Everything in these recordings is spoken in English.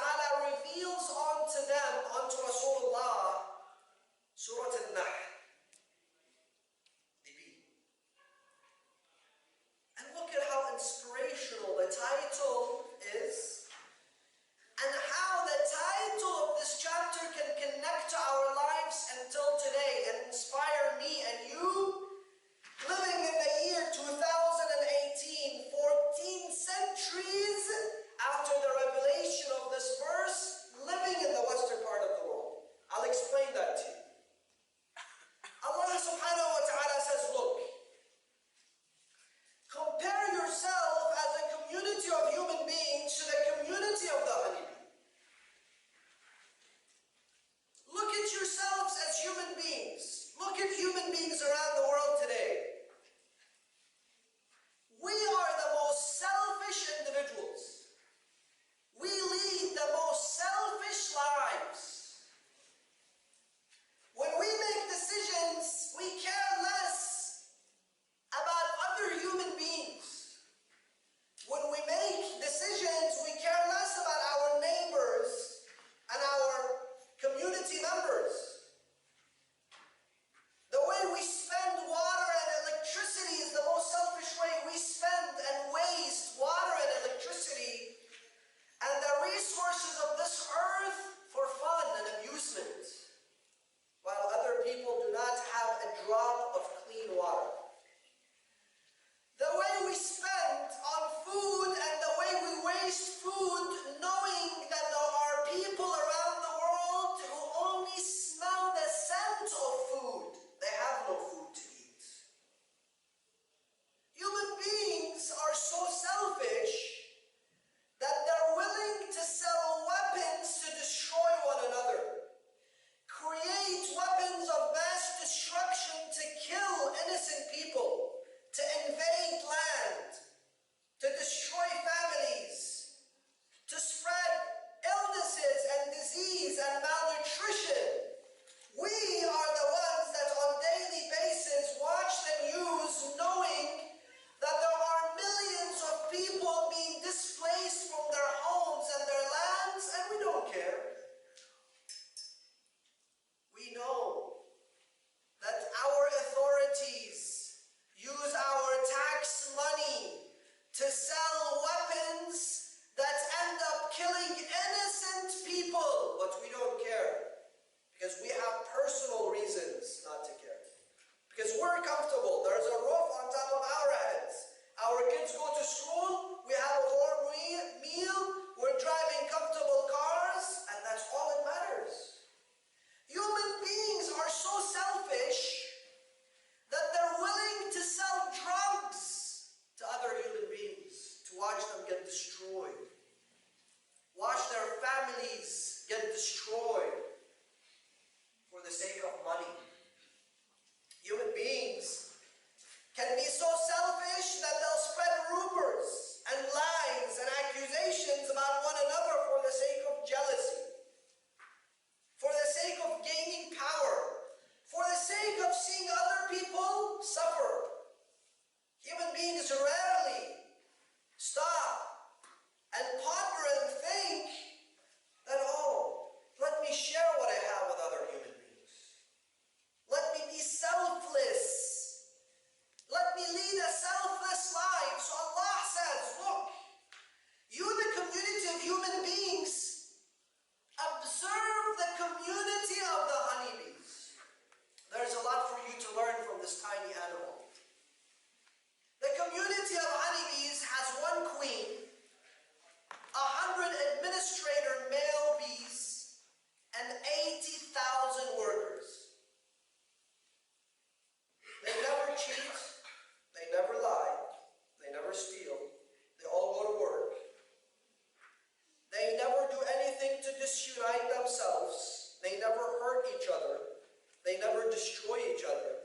ta'ala reveals unto them, unto Rasulullah, Surah Nahl, the bee. And look at how inspirational the title is, and how the title of this chapter can connect to our lives until today and inspire me and you, living in the year 2018, 14 centuries after the revelation of this verse, living in the western part of the world. I'll explain that to you. Allah subhanahu wa ta'ala says, look, compare yourself as a community of human beings to the community of the honeybee. Look at yourselves as human beings. Look at human beings around the world today. We are the most selfish individuals. We lead the most selfish lives. When we make decisions, we care less about other human beings. When we make decisions, we care less about our neighbors and our community members. The way we spend water and electricity is the most selfish way. We spend and waste water and electricity and the resources of this earth for fun and amusement, while other people do not have a drop of clean water. The way we spend on food and the way we waste food, knowing that there are people around the world who only smell the scent of food. They have no food to eat. Human beings are so selfish that they're willing to sell weapons to destroy one another, create weapons of mass destruction to kill innocent people, to invade land, to destroy families, to spread illnesses and disease and malnutrition. We are the ones that on a daily basis watch the news, knowing that there are millions of people being displaced from their homes and their lands, and we don't care. We know that our authorities use our tax money to sell weapons that end up killing innocent people, but we don't care. Because we have personal reasons not to care. Because we're comfortable. There's a roof on top of our heads. Our kids go to school. We have a warm meal. We're driving comfortable cars. And that's all that matters. Human beings are so selfish that they're willing to sell drugs to other human beings to watch them get destroyed. Watch their families get destroyed for the sake of money. Human beings can be so selfish that they'll spread rumors and lies and accusations about one another for the sake of jealousy, for the sake of gaining power, for the sake of seeing other people suffer. Human beings rarely stop and ponder and think that, oh, let me share what I have with other human beings. Let me be selfless. Let me lead a selfless life. So Allah says, look, you, the community of human beings, observe the community of the honeybees. There's a lot for you to learn from this tiny animal. The community of honeybees has one queen, 100 administrator male bees, and 80,000 workers. They never cheat, they never lie, they never steal, they all go to work. They never do anything to disunite themselves, they never hurt each other, they never destroy each other.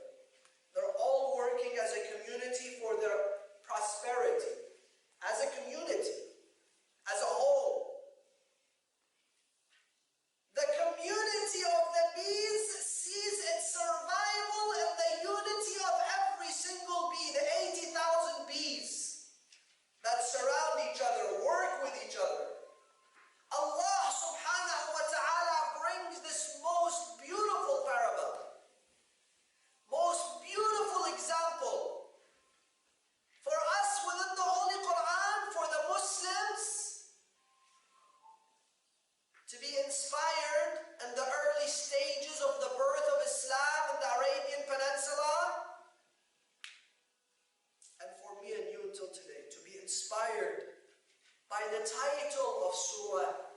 They're all working as a community for their prosperity, as a community, as a whole. The community of the bees sees its survival in the unity of every single bee, the 80,000 bees that surround each other, work with each other. Allah the title of Surah